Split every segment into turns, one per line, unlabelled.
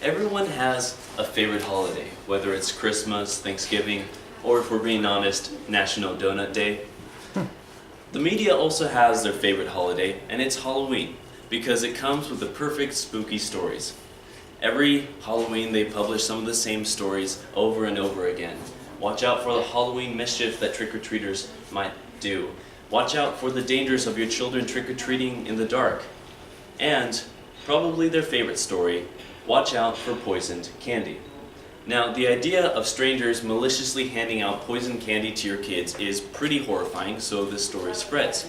Everyone has a favorite holiday, whether it's Christmas, Thanksgiving, or if we're being honest, National Donut Day. The media also has their favorite holiday, and it's Halloween, because it comes with the perfect spooky stories. Every Halloween they publish some of the same stories over and over again. Watch out for the Halloween mischief that trick-or-treaters might do. Watch out for the dangers of your children trick-or-treating in the dark. And, probably their favorite story, watch out for poisoned candy. Now, the idea of strangers maliciously handing out poisoned candy to your kids is pretty horrifying, so this story spreads.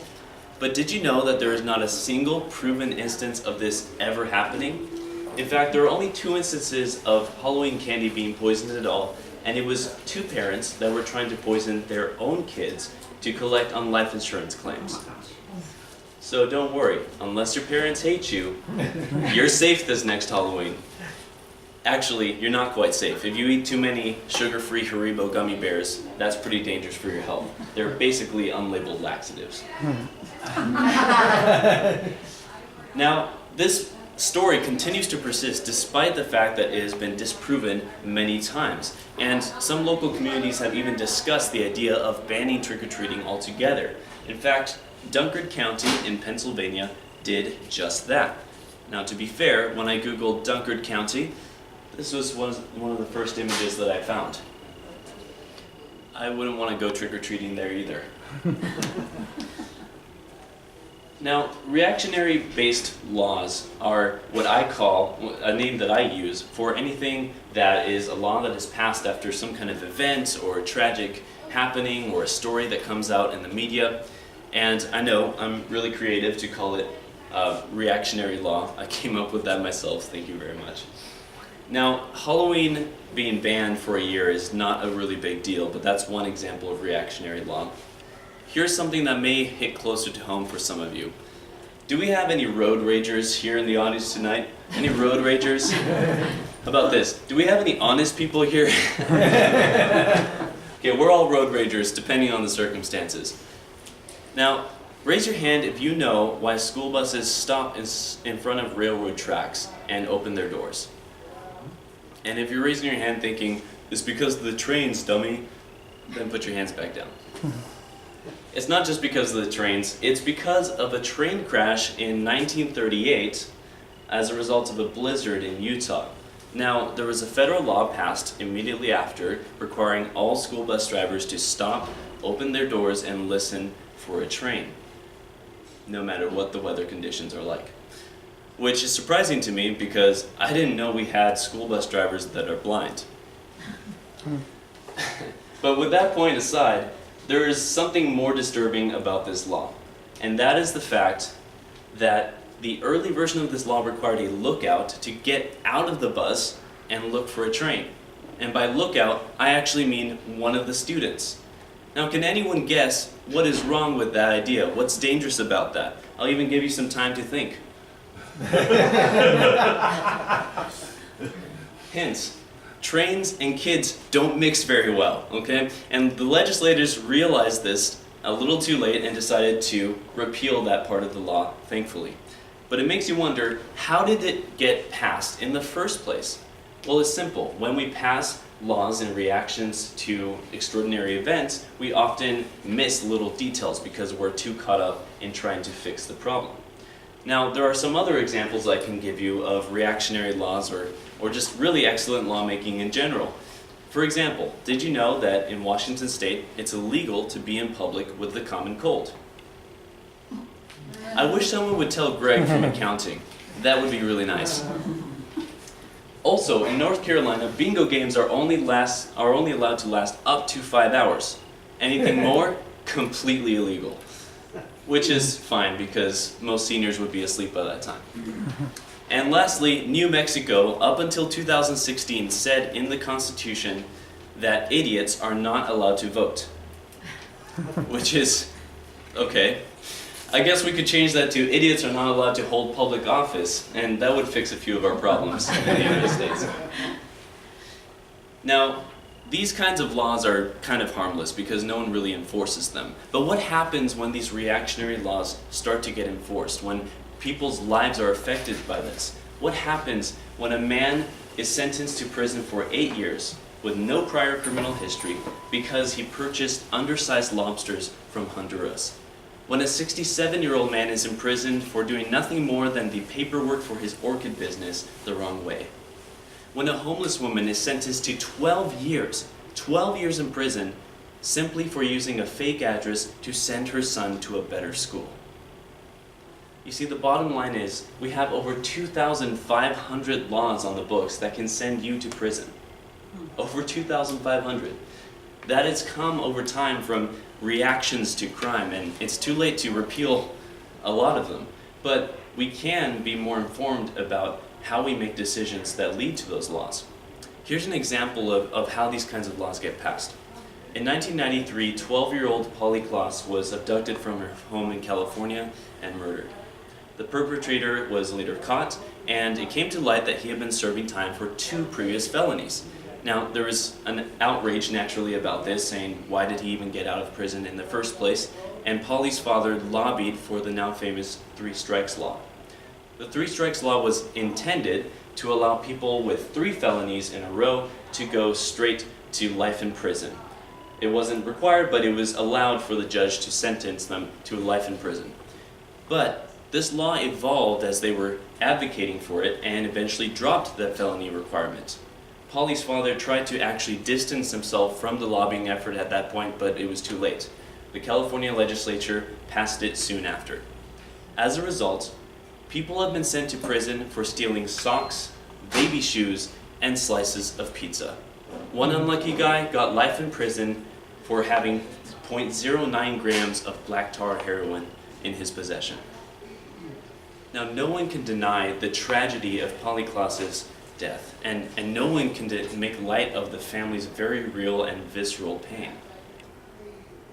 But did you know that there is not a single proven instance of this ever happening? In fact, there are only 2 instances of Halloween candy being poisoned at all, and it was 2 parents that were trying to poison their own kids to collect on life insurance claims. So don't worry, unless your parents hate you, you're safe this next Halloween. Actually, you're not quite safe. If you eat too many sugar-free Haribo gummy bears, that's pretty dangerous for your health. They're basically unlabeled laxatives. Now, this story continues to persist despite the fact that it has been disproven many times. And some local communities have even discussed the idea of banning trick-or-treating altogether. In fact, Dunkard County in Pennsylvania did just that. Now, to be fair, when I googled Dunkard County, this was one of the first images that I found. I wouldn't want to go trick-or-treating there either. Now, reactionary-based laws are what I call, a name that I use, for anything that is a law that is passed after some kind of event or a tragic happening or a story that comes out in the media. And I know I'm really creative to call it reactionary law. I came up with that myself, thank you very much. Now, Halloween being banned for a year is not a really big deal, but that's one example of reactionary law. Here's something that may hit closer to home for some of you. Do we have any road ragers here in the audience tonight? Any road ragers? How about this? Do we have any honest people here? Okay, we're all road ragers depending on the circumstances. Now, raise your hand if you know why school buses stop in front of railroad tracks and open their doors. And if you're raising your hand thinking, it's because of the trains, dummy, then put your hands back down. It's not just because of the trains, it's because of a train crash in 1938 as a result of a blizzard in Utah. Now, there was a federal law passed immediately after requiring all school bus drivers to stop, open their doors, and listen for a train, no matter what the weather conditions are like. Which is surprising to me because I didn't know we had school bus drivers that are blind. But with that point aside, there is something more disturbing about this law, and that is the fact that the early version of this law required a lookout to get out of the bus and look for a train. And by lookout, I actually mean one of the students. Now, can anyone guess what is wrong with that idea? What's dangerous about that? I'll even give you some time to think. Hints. Trains and kids don't mix very well, okay? And the legislators realized this a little too late and decided to repeal that part of the law, thankfully. But it makes you wonder, how did it get passed in the first place? Well, it's simple. When we pass laws in reactions to extraordinary events, we often miss little details because we're too caught up in trying to fix the problem. Now, there are some other examples I can give you of reactionary laws or just really excellent lawmaking in general. For example, did you know that in Washington State, it's illegal to be in public with the common cold? I wish someone would tell Greg from accounting. That would be really nice. Also, in North Carolina, bingo games are only allowed to last up to 5 hours. Anything more, completely illegal. Which is fine because most seniors would be asleep by that time. And lastly, New Mexico, up until 2016, said in the Constitution that idiots are not allowed to vote. Which is, okay. I guess we could change that to idiots are not allowed to hold public office, and that would fix a few of our problems in the United States. Now, these kinds of laws are kind of harmless because no one really enforces them. But what happens when these reactionary laws start to get enforced? When people's lives are affected by this. What happens when a man is sentenced to prison for 8 years with no prior criminal history because he purchased undersized lobsters from Honduras? When a 67-year-old man is imprisoned for doing nothing more than the paperwork for his orchid business the wrong way? When a homeless woman is sentenced to 12 years in prison simply for using a fake address to send her son to a better school? You see, the bottom line is we have over 2,500 laws on the books that can send you to prison. Over 2,500. That has come over time from reactions to crime, and it's too late to repeal a lot of them. But we can be more informed about how we make decisions that lead to those laws. Here's an example of how these kinds of laws get passed. In 1993, 12-year-old Polly Klaas was abducted from her home in California and murdered. The perpetrator was later caught, and it came to light that he had been serving time for 2 previous felonies. Now, there was an outrage naturally about this, saying, why did he even get out of prison in the first place? And Polly's father lobbied for the now famous 3 strikes law. The 3 strikes law was intended to allow people with 3 felonies in a row to go straight to life in prison. It wasn't required, but it was allowed for the judge to sentence them to life in prison. But this law evolved as they were advocating for it and eventually dropped that felony requirement. Polly's father tried to actually distance himself from the lobbying effort at that point, but it was too late. The California legislature passed it soon after. As a result, people have been sent to prison for stealing socks, baby shoes, and slices of pizza. One unlucky guy got life in prison for having 0.09 grams of black tar heroin in his possession. Now, no one can deny the tragedy of Polly Klaas's death, and no one can make light of the family's very real and visceral pain.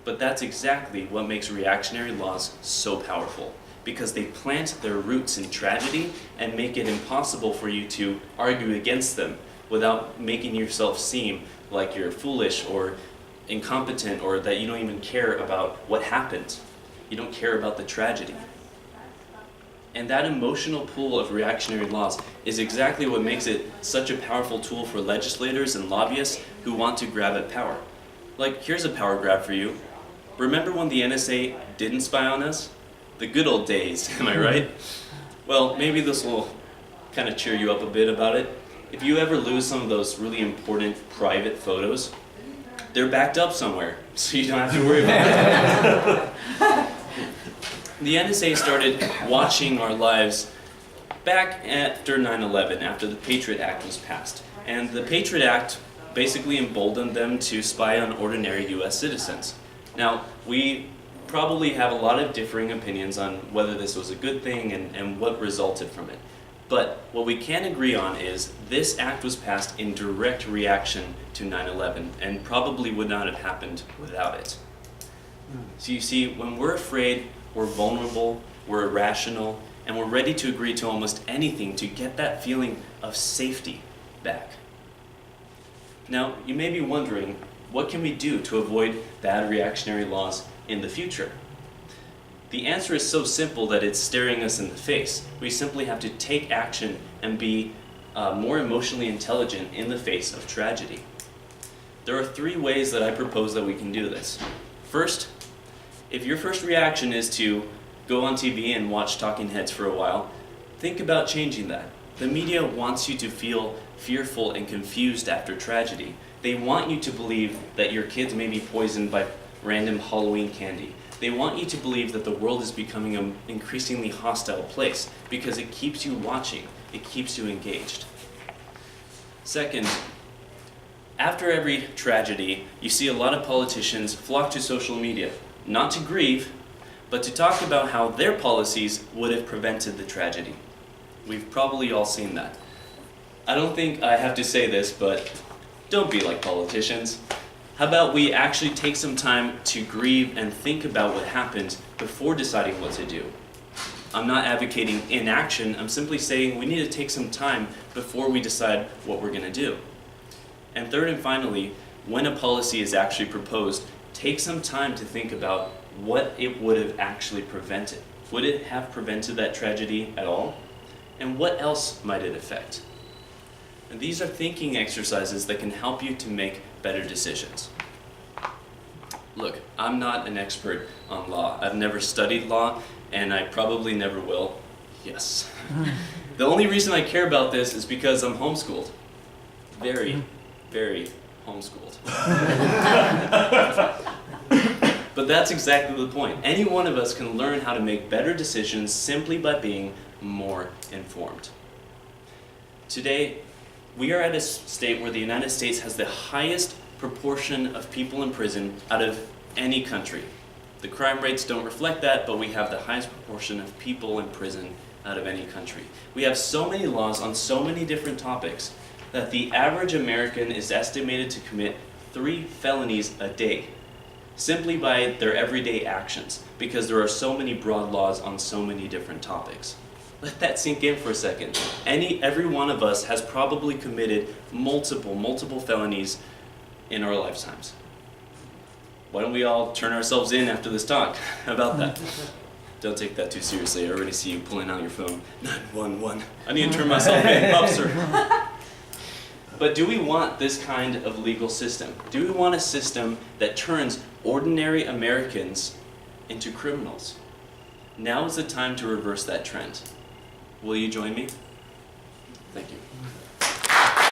But that's exactly what makes reactionary laws so powerful, because they plant their roots in tragedy and make it impossible for you to argue against them without making yourself seem like you're foolish or incompetent or that you don't even care about what happened. You don't care about the tragedy. And that emotional pull of reactionary laws is exactly what makes it such a powerful tool for legislators and lobbyists who want to grab at power. Like, here's a power grab for you. Remember when the NSA didn't spy on us? The good old days, am I right? Well, maybe this will kind of cheer you up a bit about it. If you ever lose some of those really important private photos, they're backed up somewhere, so you don't have to worry about it. The NSA started watching our lives back after 9/11, after the Patriot Act was passed. And the Patriot Act basically emboldened them to spy on ordinary US citizens. Now, we probably have a lot of differing opinions on whether this was a good thing and what resulted from it. But what we can agree on is this act was passed in direct reaction to 9/11 and probably would not have happened without it. So you see, when we're afraid, we're vulnerable, we're irrational, and we're ready to agree to almost anything to get that feeling of safety back. Now, you may be wondering, what can we do to avoid bad reactionary laws in the future? The answer is so simple that it's staring us in the face. We simply have to take action and be more emotionally intelligent in the face of tragedy. There are 3 ways that I propose that we can do this. First, if your first reaction is to go on TV and watch talking heads for a while, think about changing that. The media wants you to feel fearful and confused after tragedy. They want you to believe that your kids may be poisoned by random Halloween candy. They want you to believe that the world is becoming an increasingly hostile place because it keeps you watching, it keeps you engaged. Second, after every tragedy, you see a lot of politicians flock to social media, not to grieve, but to talk about how their policies would have prevented the tragedy. We've probably all seen that. I don't think I have to say this, but don't be like politicians. How about we actually take some time to grieve and think about what happened before deciding what to do? I'm not advocating inaction, I'm simply saying we need to take some time before we decide what we're going to do. And third and finally, when a policy is actually proposed, take some time to think about what it would have actually prevented. Would it have prevented that tragedy at all? And what else might it affect? And these are thinking exercises that can help you to make better decisions. Look, I'm not an expert on law. I've never studied law, and I probably never will. Yes. The only reason I care about this is because I'm homeschooled. Very, very homeschooled. But that's exactly the point. Any one of us can learn how to make better decisions simply by being more informed. Today, we are at a state where the United States has the highest proportion of people in prison out of any country. The crime rates don't reflect that, but we have the highest proportion of people in prison out of any country. We have so many laws on so many different topics that the average American is estimated to commit 3 felonies a day, simply by their everyday actions, because there are so many broad laws on so many different topics. Let that sink in for a second. Every one of us has probably committed multiple felonies in our lifetimes. Why don't we all turn ourselves in after this talk? How about that? Don't take that too seriously. I already see you pulling out your phone. 911. I need to turn myself in, officer. But do we want this kind of legal system? Do we want a system that turns ordinary Americans into criminals? Now is the time to reverse that trend. Will you join me? Thank you.